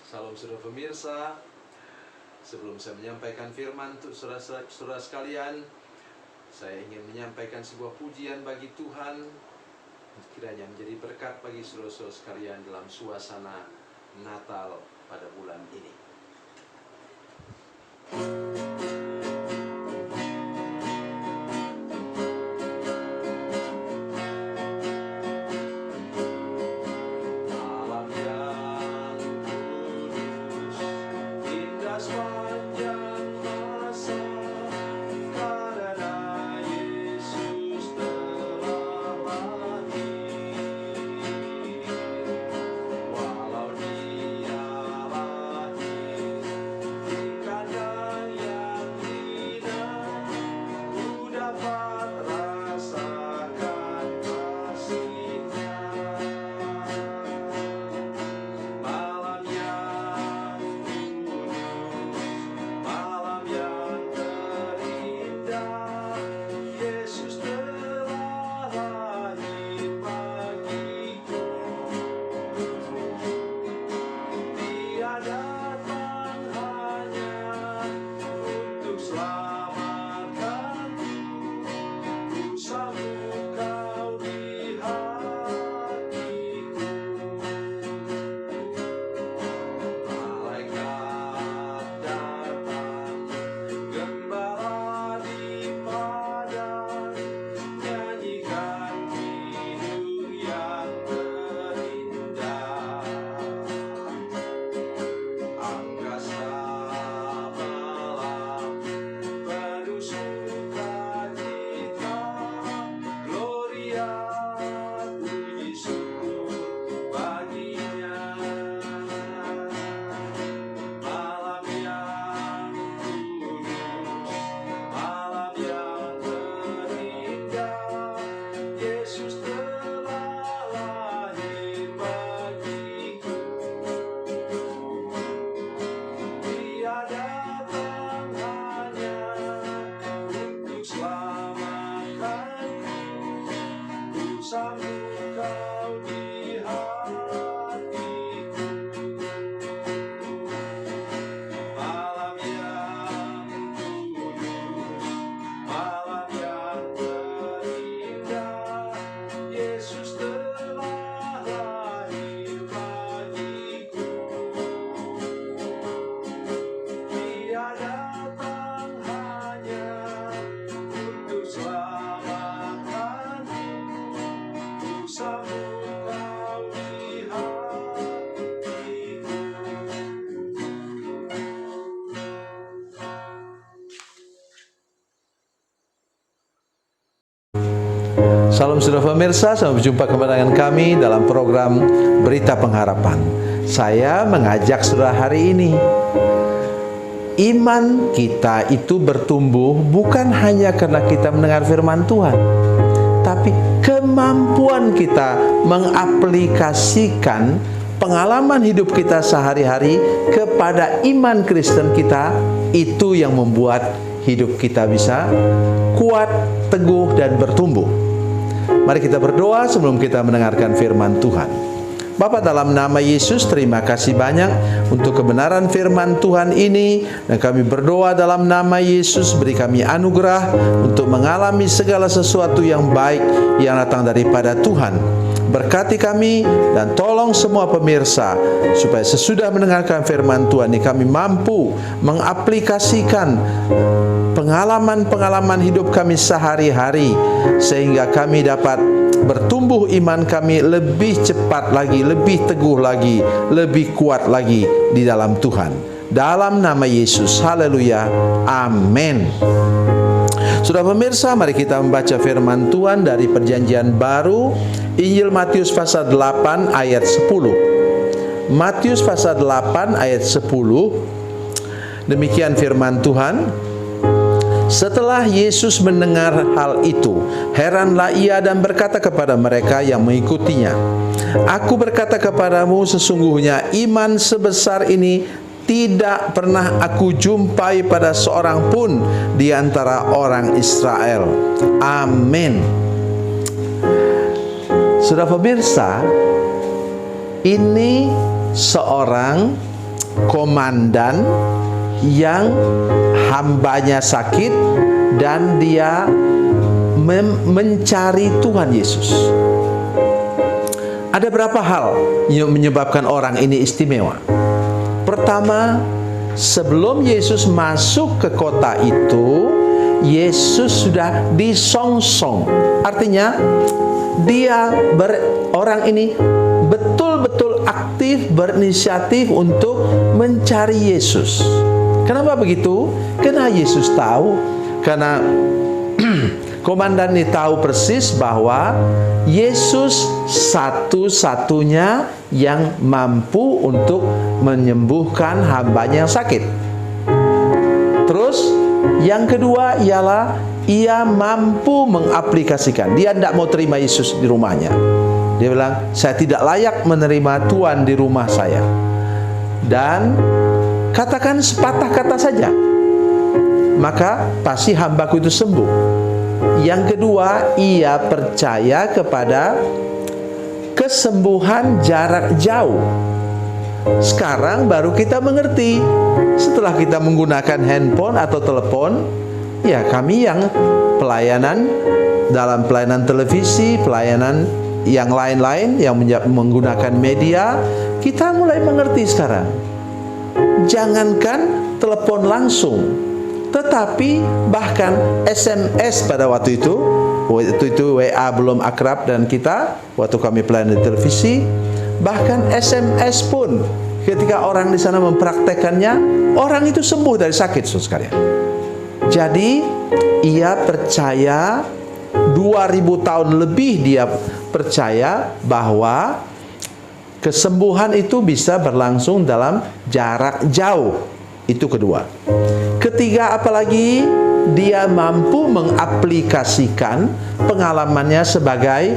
Salam saudara pemirsa. Sebelum saya menyampaikan firman untuk saudara sekalian, saya ingin menyampaikan sebuah pujian bagi Tuhan, kiranya menjadi berkat bagi saudara-saudara sekalian dalam suasana Natal pada bulan ini. Salam saudara pemirsa, sampai jumpa kembali dengan kami dalam program Berita Pengharapan. Saya mengajak saudara hari ini, iman kita itu bertumbuh bukan hanya karena kita mendengar firman Tuhan, tapi kemampuan kita mengaplikasikan pengalaman hidup kita sehari-hari kepada iman Kristen kita, itu yang membuat hidup kita bisa kuat, teguh, dan bertumbuh. Mari kita berdoa sebelum kita mendengarkan firman Tuhan. Bapa, dalam nama Yesus, terima kasih banyak untuk kebenaran firman Tuhan ini, dan kami berdoa dalam nama Yesus, beri kami anugerah untuk mengalami segala sesuatu yang baik yang datang daripada Tuhan. Berkati kami dan tolong semua pemirsa supaya sesudah mendengarkan firman Tuhan ini kami mampu mengaplikasikan pengalaman-pengalaman hidup kami sehari-hari, sehingga kami dapat bertumbuh iman kami lebih cepat lagi, lebih teguh lagi, lebih kuat lagi di dalam Tuhan. Dalam nama Yesus, haleluya, amin. Saudara pemirsa, mari kita membaca firman Tuhan dari Perjanjian Baru, Injil Matius pasal 8 ayat 10. Matius pasal 8 ayat 10. Demikian firman Tuhan. Setelah Yesus mendengar hal itu, heranlah ia dan berkata kepada mereka yang mengikutinya, "Aku berkata kepadamu, sesungguhnya iman sebesar ini tidak pernah aku jumpai pada seorang pun di antara orang Israel." Amin. Saudara pemirsa, ini seorang komandan yang hambanya sakit dan dia mencari Tuhan Yesus. Ada berapa hal yang menyebabkan orang ini istimewa. Pertama, sebelum Yesus masuk ke kota itu, Yesus sudah disongsong. Artinya orang ini betul-betul aktif, berinisiatif untuk mencari Yesus. Kenapa begitu? Karena Yesus tahu, karena komandan ini tahu persis bahwa Yesus satu-satunya yang mampu untuk menyembuhkan hambanya yang sakit. Terus yang kedua ialah ia mampu mengaplikasikan. Dia tidak mau terima Yesus di rumahnya. Dia bilang, saya tidak layak menerima Tuhan di rumah saya. Dan katakan sepatah kata saja, maka pasti hambaku itu sembuh. Yang kedua, ia percaya kepada kesembuhan jarak jauh. Sekarang baru kita mengerti. Setelah kita menggunakan handphone atau telepon, ya kami yang dalam pelayanan televisi, pelayanan yang lain-lain yang menggunakan media, kita mulai mengerti sekarang. Jangankan telepon langsung, tetapi bahkan SMS pada waktu itu WA belum akrab dan kita, waktu kami pelayanan televisi, bahkan SMS pun ketika orang di sana mempraktekannya, orang itu sembuh dari sakit, saudara sekalian. Jadi ia percaya, 2000 tahun lebih dia percaya bahwa kesembuhan itu bisa berlangsung dalam jarak jauh. Itu kedua. Ketiga, apalagi dia mampu mengaplikasikan pengalamannya sebagai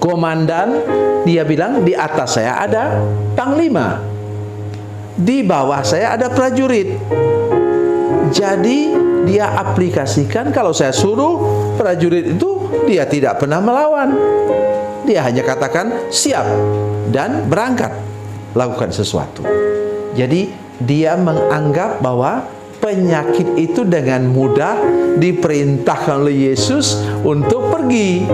komandan. Dia bilang, di atas saya ada panglima, di bawah saya ada prajurit. Jadi dia aplikasikan, kalau saya suruh prajurit itu, dia tidak pernah melawan. Dia hanya katakan siap dan berangkat lakukan sesuatu. Jadi dia menganggap bahwa penyakit itu dengan mudah diperintahkan oleh Yesus untuk pergi.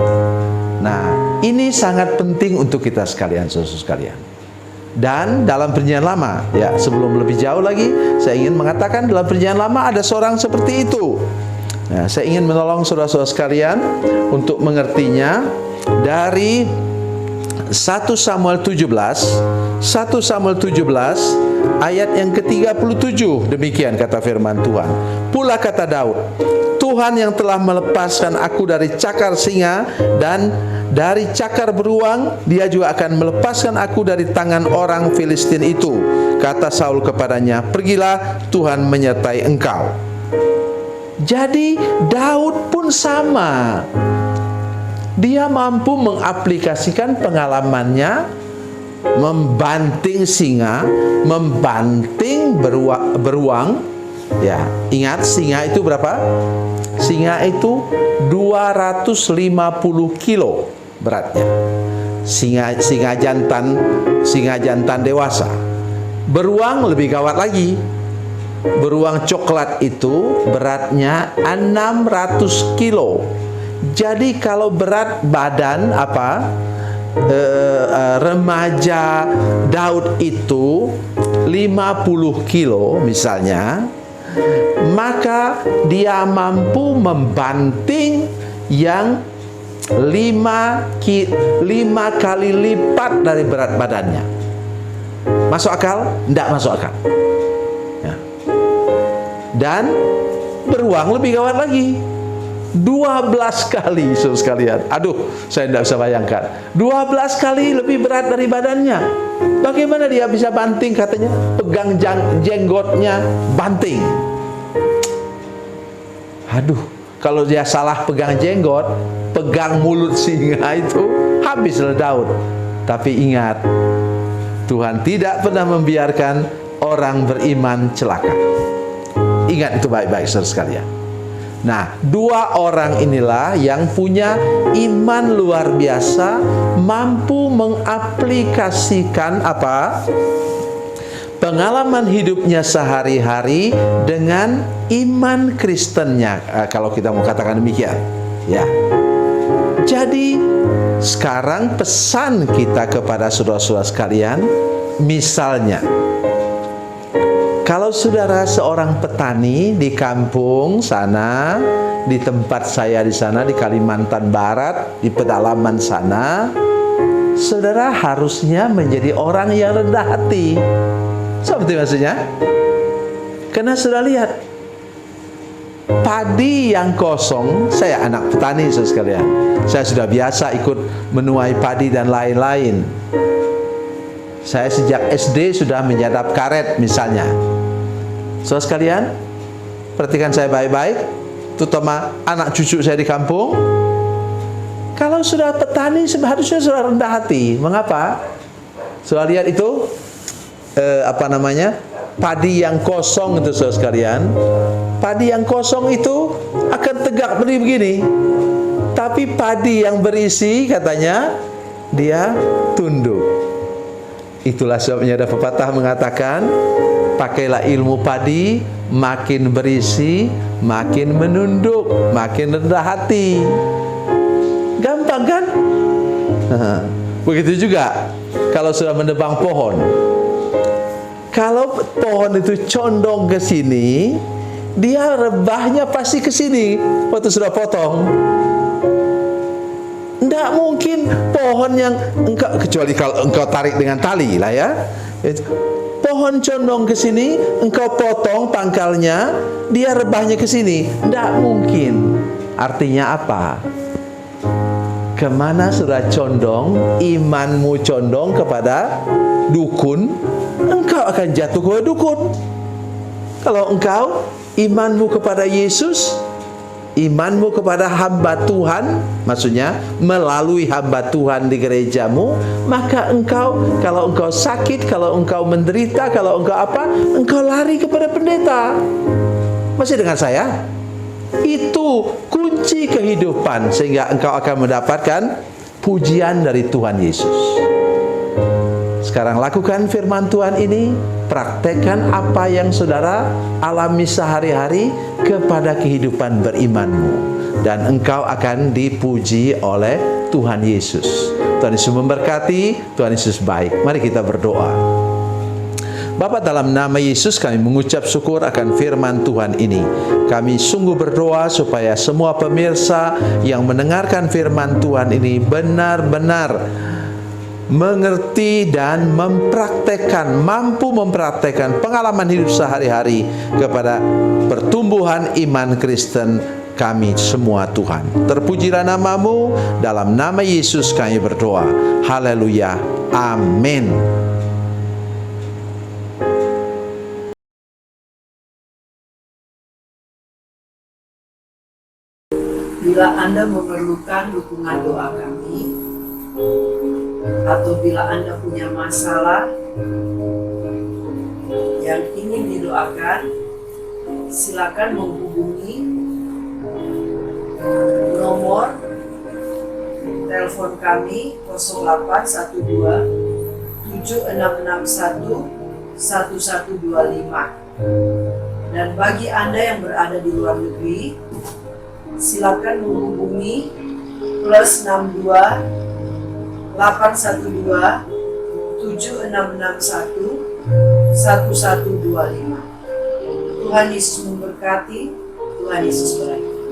Nah, ini sangat penting untuk kita sekalian, saudara sekalian. Dan dalam Perjanjian Lama, ya sebelum lebih jauh lagi, saya ingin mengatakan dalam Perjanjian Lama ada seorang seperti itu. Nah, saya ingin menolong saudara-saudara sekalian untuk mengertinya dari 1 Samuel 17 ayat yang ke-37. Demikian kata firman Tuhan. Pula kata Daud, Tuhan yang telah melepaskan aku dari cakar singa dan dari cakar beruang, dia juga akan melepaskan aku dari tangan orang Filistin itu. Kata Saul kepadanya, pergilah, Tuhan menyertai engkau. Jadi Daud pun sama. Dia mampu mengaplikasikan pengalamannya membanting singa, membanting beruang. Ya, ingat singa itu berapa? Singa itu 250 kilo beratnya. Singa jantan dewasa. Beruang lebih gawat lagi. Beruang coklat itu beratnya 600 kilo. Jadi kalau berat badan remaja Daud itu 50 kilo misalnya, maka dia mampu membanting yang 5 kali lipat dari berat badannya. Masuk akal? Tidak masuk akal. Ya. Dan beruang lebih gawat lagi, 12 kali, saudara sekalian. Aduh, saya tidak bisa bayangkan. 12 kali lebih berat dari badannya. Bagaimana dia bisa banting? Katanya pegang jenggotnya, banting. Aduh, kalau dia salah pegang jenggot, pegang mulut singa itu, habislah Daud. Tapi ingat, Tuhan tidak pernah membiarkan orang beriman celaka. Ingat itu baik-baik, saudara sekalian. Nah, dua orang inilah yang punya iman luar biasa, mampu mengaplikasikan pengalaman hidupnya sehari-hari dengan iman Kristennya, kalau kita mau katakan demikian. Ya. Jadi sekarang pesan kita kepada saudara-saudara sekalian, misalnya kalau saudara seorang petani di kampung sana, di tempat saya di sana di Kalimantan Barat, di pedalaman sana, saudara harusnya menjadi orang yang rendah hati. Seperti maksudnya? Karena sudah lihat padi yang kosong. Saya anak petani saudara sekalian. Saya sudah biasa ikut menuai padi dan lain-lain. Saya sejak SD sudah menyadap karet misalnya. Saudara sekalian, perhatikan saya baik-baik, terutama anak cucu saya di kampung. Kalau sudah petani seharusnya sudah rendah hati. Mengapa? Sudah lihat itu padi yang kosong itu saudara sekalian. Padi yang kosong itu akan tegak berdiri begini. Tapi padi yang berisi katanya dia tunduk. Itulah sebabnya ada pepatah mengatakan, pakailah ilmu padi, makin berisi, makin menunduk, makin rendah hati. Gampang kan? Begitu juga kalau sudah menebang pohon. Kalau pohon itu condong ke sini, dia rebahnya pasti ke sini waktu sudah potong. Tidak mungkin pohon yang engkau, kecuali kalau engkau tarik dengan tali lah ya. Pohon condong ke sini, engkau potong pangkalnya, dia rebahnya ke sini. Tidak mungkin. Artinya apa? Kemana sudah condong, imanmu condong kepada dukun, engkau akan jatuh kepada dukun. Kalau engkau imanmu kepada Yesus, imanmu kepada hamba Tuhan, maksudnya melalui hamba Tuhan di gerejamu, maka engkau, kalau engkau sakit, kalau engkau menderita, kalau engkau apa, engkau lari kepada pendeta. Masih dengan saya? Itu kunci kehidupan, sehingga engkau akan mendapatkan pujian dari Tuhan Yesus. Sekarang lakukan firman Tuhan ini, praktekkan apa yang saudara alami sehari-hari kepada kehidupan berimanmu, dan engkau akan dipuji oleh Tuhan Yesus. Tuhan Yesus memberkati, Tuhan Yesus baik. Mari kita berdoa. Bapa, dalam nama Yesus kami mengucap syukur akan firman Tuhan ini. Kami sungguh berdoa supaya semua pemirsa yang mendengarkan firman Tuhan ini benar-benar mengerti dan mempraktekkan, mampu mempraktekkan pengalaman hidup sehari-hari kepada pertumbuhan iman Kristen kami semua Tuhan. Terpujilah namamu, dalam nama Yesus kami berdoa. Haleluya. Amin. Bila Anda memerlukan dukungan doa kami, atau bila Anda punya masalah yang ingin didoakan, silakan menghubungi nomor telepon kami 0812 7661 1125. Dan bagi Anda yang berada di luar negeri, silakan menghubungi +62 812 7661 1125. Tuhan Yesus memberkati, Tuhan Yesus berkati.